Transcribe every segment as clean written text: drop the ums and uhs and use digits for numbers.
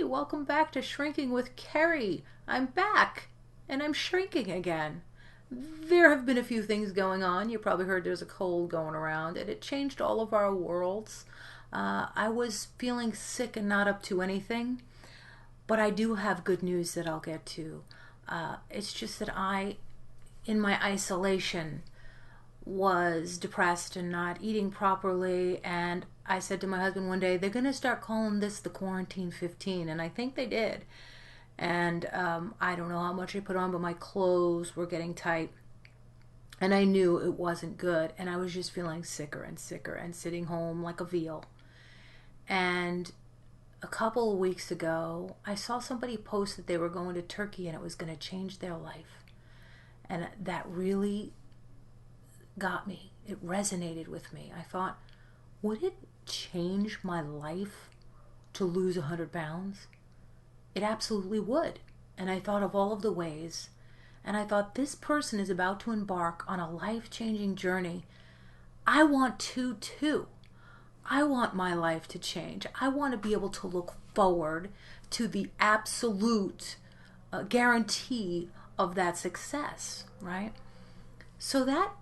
Hey, welcome back to Shrinking with Kerry. I'm back and I'm shrinking again. There have been a few things going on. You probably heard there's a cold going around and it changed all of our worlds. I was feeling sick and not up to anything, but I do have good news that I'll get to. It's just that in my isolation, was depressed and not eating properly, and I said to my husband one day, they're going to start calling this the quarantine 15, and I think they did. And I don't know how much I put on, but my clothes were getting tight, and I knew it wasn't good, and I was just feeling sicker and sicker and sitting home like a veal. And a couple of weeks ago, I saw somebody post that they were going to Turkey and it was going to change their life, and that really got me. It resonated with me. I thought, would it change my life to lose 100 pounds? It absolutely would. And I thought of all of the ways. And I thought, this person is about to embark on a life-changing journey. I want to too. I want my life to change. I want to be able to look forward to the absolute guarantee of that success, right? So that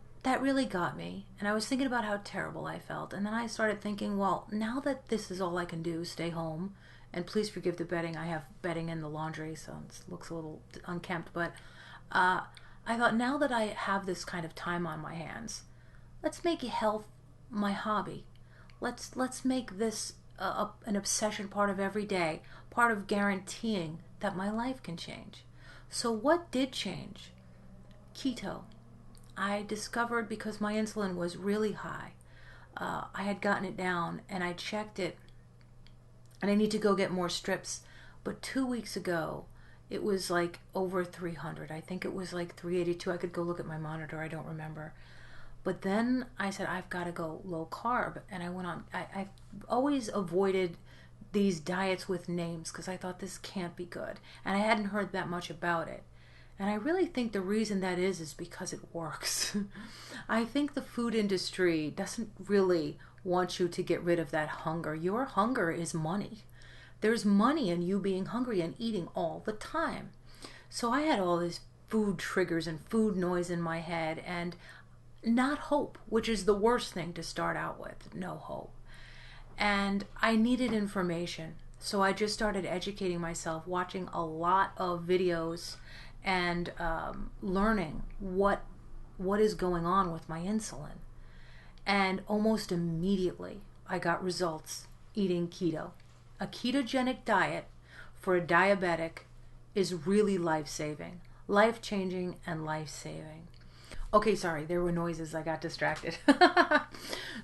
really got me, and I was thinking about how terrible I felt, and then I started thinking, well, now that this is all I can do, stay home, and please forgive the bedding. I have bedding in the laundry, so it looks a little unkempt, but I thought, now that I have this kind of time on my hands, let's make health my hobby. Let's make this an obsession, part of every day, part of guaranteeing that my life can change. So what did change? Keto. I discovered, because my insulin was really high, I had gotten it down and I checked it, and I need to go get more strips. But 2 weeks ago, it was like over 300. I think it was like 382. I could go look at my monitor. I don't remember. But then I said, I've got to go low carb. And I went on. I've always avoided these diets with names because I thought, this can't be good. And I hadn't heard that much about it. And I really think the reason that is because it works. I think the food industry doesn't really want you to get rid of that hunger. Your hunger is money. There's money in you being hungry and eating all the time. So I had all these food triggers and food noise in my head, and not hope, which is the worst thing to start out with. No hope. And I needed information. So I just started educating myself, watching a lot of videos, and learning what is going on with my insulin. And almost immediately I got results eating keto. A ketogenic diet for a diabetic is really life-saving, life-changing, and life-saving. Okay, sorry, there were noises. I got distracted.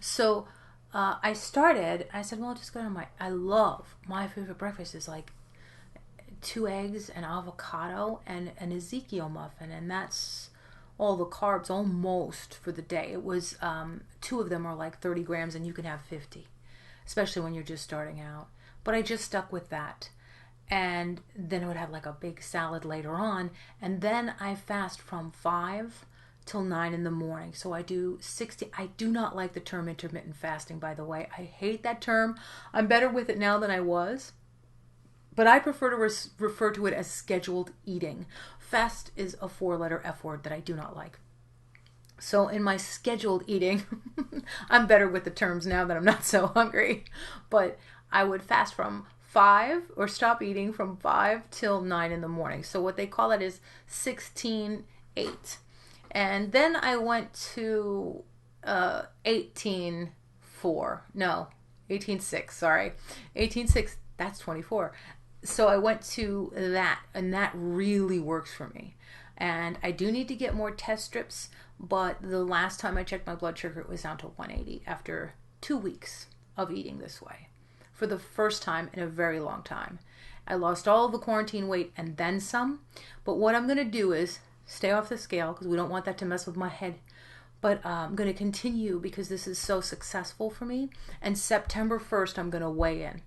So I said, well, I'll just go to I love, my favorite breakfast is like 2 eggs, and avocado, and an Ezekiel muffin, and that's all the carbs almost for the day. It was 2 of them are like 30 grams, and you can have 50, especially when you're just starting out. But I just stuck with that, and then I would have like a big salad later on, and then I fast from 5 till 9 in the morning. So I do 60. I do not like the term intermittent fasting, by the way. I hate that term. I'm better with it now than I was. But I prefer to refer to it as scheduled eating. Fast is a 4-letter F word that I do not like. So in my scheduled eating, I'm better with the terms now that I'm not so hungry. But I would fast from 5, or stop eating from 5 till 9 in the morning. So what they call it is 16-8. And then I went to 18-4. No, 18-6, sorry. 18-6, that's 24. So I went to that, and that really works for me. And I do need to get more test strips, but the last time I checked my blood sugar, it was down to 180 after 2 weeks of eating this way, for the first time in a very long time. I lost all of the quarantine weight and then some, but what I'm going to do is stay off the scale, because we don't want that to mess with my head. But I'm going to continue because this is so successful for me. And September 1st, I'm going to weigh in.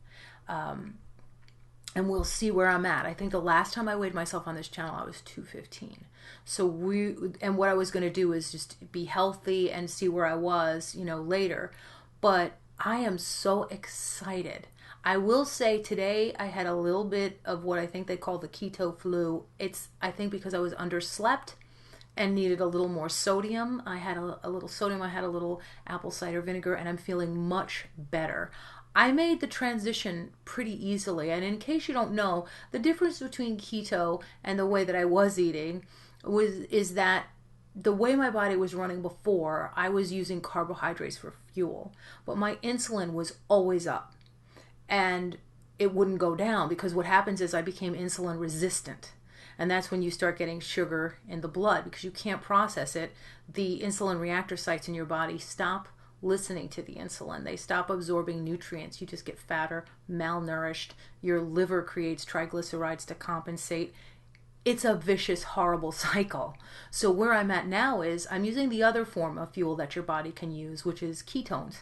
And we'll see where I'm at. I think the last time I weighed myself on this channel, I was 215. So what I was going to do is just be healthy and see where I was, later. But I am so excited. I will say today I had a little bit of what I think they call the keto flu. It's, I think, because I was underslept and needed a little more sodium. I had a little sodium, I had a little apple cider vinegar, and I'm feeling much better. I made the transition pretty easily. And in case you don't know, the difference between keto and the way that I was eating is that the way my body was running before, I was using carbohydrates for fuel, but my insulin was always up and it wouldn't go down because what happens is I became insulin resistant. And that's when you start getting sugar in the blood because you can't process it. The insulin reactor sites in your body stop listening to the insulin. They stop absorbing nutrients. You just get fatter, malnourished. Your liver creates triglycerides to compensate. It's a vicious, horrible cycle. So where I'm at now is I'm using the other form of fuel that your body can use, which is ketones.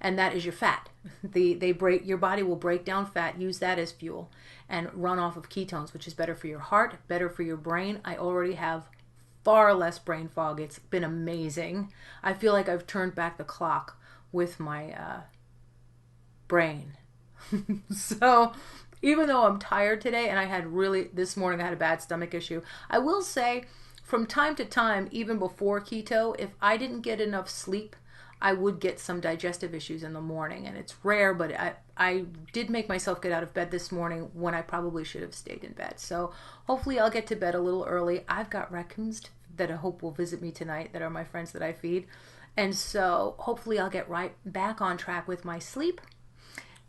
And that is your fat. Your body will break down fat, use that as fuel, and run off of ketones, which is better for your heart, better for your brain. I already have far less brain fog. It's been amazing. I feel like I've turned back the clock with my brain. So even though I'm tired today, and this morning I had a bad stomach issue, I will say from time to time, even before keto, if I didn't get enough sleep, I would get some digestive issues in the morning, and it's rare, but I did make myself get out of bed this morning when I probably should have stayed in bed. So hopefully I'll get to bed a little early. I've got raccoons that I hope will visit me tonight that are my friends that I feed. And so hopefully I'll get right back on track with my sleep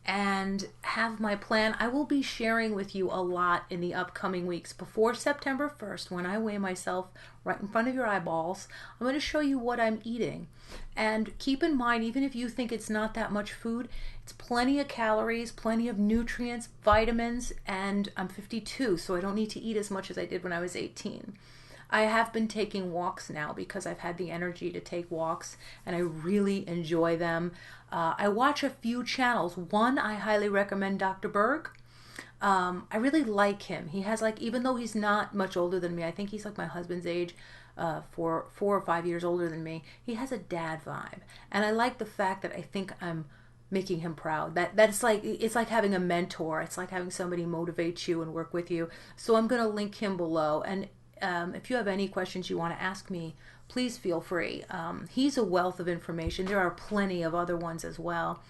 and have my plan. I will be sharing with you a lot in the upcoming weeks. Before September 1st, when I weigh myself right in front of your eyeballs, I'm going to show you what I'm eating. And keep in mind, even if you think it's not that much food, it's plenty of calories, plenty of nutrients, vitamins, and I'm 52, so I don't need to eat as much as I did when I was 18. I have been taking walks now because I've had the energy to take walks and I really enjoy them. I watch a few channels. One, I highly recommend Dr. Berg. I really like him. He has even though he's not much older than me, I think he's like my husband's age, 4 or 5 years older than me. He has a dad vibe. And I like the fact that I think I'm making him proud. It's like having a mentor. It's like having somebody motivate you and work with you. So I'm going to link him below. And if you have any questions you want to ask me, please feel free. He's a wealth of information. There are plenty of other ones as well.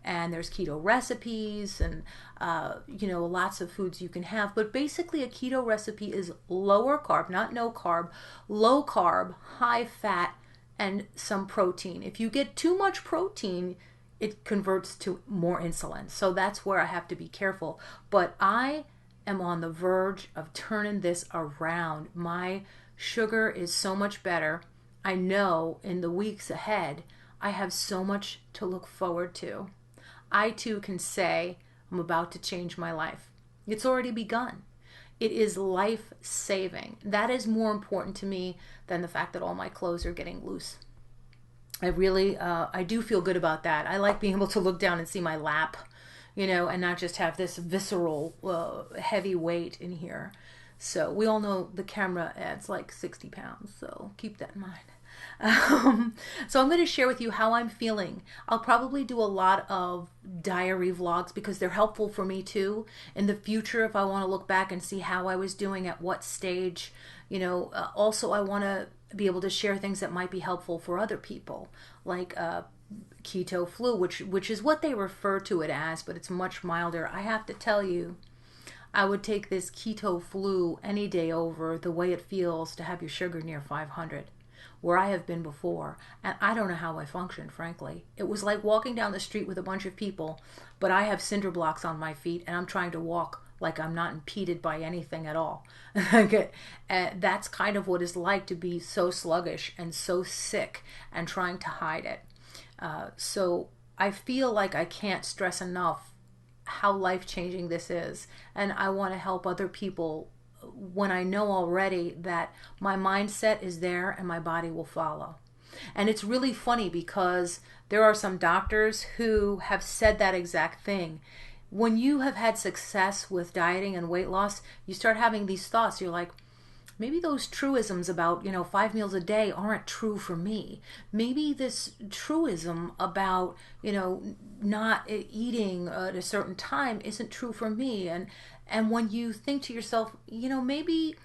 And there's keto recipes and, lots of foods you can have. But basically a keto recipe is lower carb, not no carb, low carb, high fat, and some protein. If you get too much protein, it converts to more insulin. So that's where I have to be careful. But I am on the verge of turning this around. My sugar is so much better. I know in the weeks ahead, I have so much to look forward to. I too can say I'm about to change my life. It's already begun. It is life-saving. That is more important to me than the fact that all my clothes are getting loose. I do feel good about that. I like being able to look down and see my lap, and not just have this visceral, heavy weight in here. So we all know the camera adds like 60 pounds, so keep that in mind. So I'm going to share with you how I'm feeling. I'll probably do a lot of diary vlogs because they're helpful for me too. In the future, if I want to look back and see how I was doing at what stage, also I want to be able to share things that might be helpful for other people, like keto flu, which is what they refer to it as, but it's much milder. I have to tell you, I would take this keto flu any day over the way it feels to have your sugar near 500, where I have been before, and I don't know how I functioned, frankly. It was like walking down the street with a bunch of people, but I have cinder blocks on my feet, and I'm trying to walk like I'm not impeded by anything at all. That's kind of what it's like to be so sluggish and so sick and trying to hide it. So I feel like I can't stress enough how life-changing this is, and I want to help other people when I know already that my mindset is there and my body will follow. And it's really funny because there are some doctors who have said that exact thing. When you have had success with dieting and weight loss, you start having these thoughts. You're like, maybe those truisms about, 5 meals a day aren't true for me. Maybe this truism about, not eating at a certain time isn't true for me. And when you think to yourself, maybe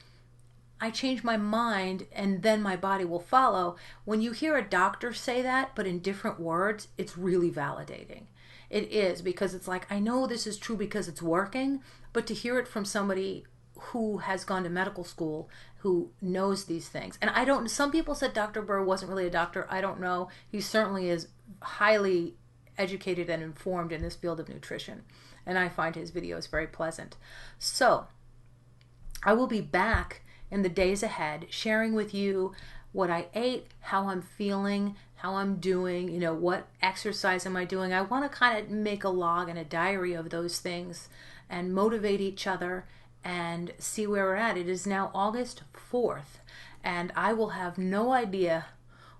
I change my mind and then my body will follow. When you hear a doctor say that, but in different words, it's really validating. It is, because it's like, I know this is true because it's working, but to hear it from somebody who has gone to medical school, who knows these things. And I don't, some people said Dr. Burr wasn't really a doctor. I don't know. He certainly is highly educated and informed in this field of nutrition. And I find his videos very pleasant. So I will be back in the days ahead sharing with you what I ate, how I'm feeling, how I'm doing, what exercise am I doing. I want to kind of make a log and a diary of those things and motivate each other and see where we're at. It is now August 4th, and I will have no idea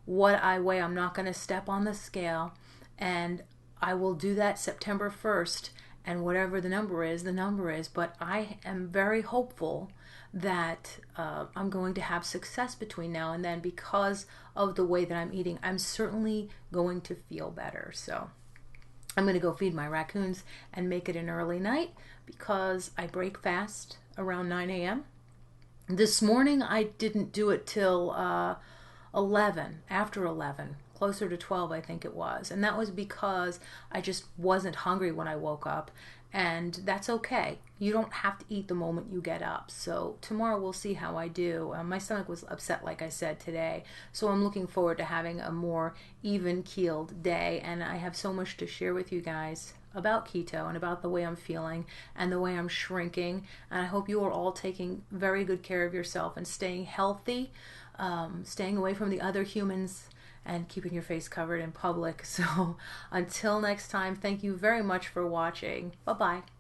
what I weigh. I'm not going to step on the scale, and I will do that September 1st, and whatever the number is, the number is. But I am very hopeful that I'm going to have success between now and then because of the way that I'm eating. I'm certainly going to feel better. So I'm going to go feed my raccoons and make it an early night because I break fast around 9 a.m. This morning I didn't do it till 11, after 11, closer to 12 I think it was. And that was because I just wasn't hungry when I woke up. And that's okay. You don't have to eat the moment you get up. So tomorrow we'll see how I do. My stomach was upset, like I said, today. So I'm looking forward to having a more even-keeled day. And I have so much to share with you guys about keto and about the way I'm feeling and the way I'm shrinking. And I hope you are all taking very good care of yourself and staying healthy, staying away from the other humans, and keeping your face covered in public. So until next time, thank you very much for watching. Bye-bye.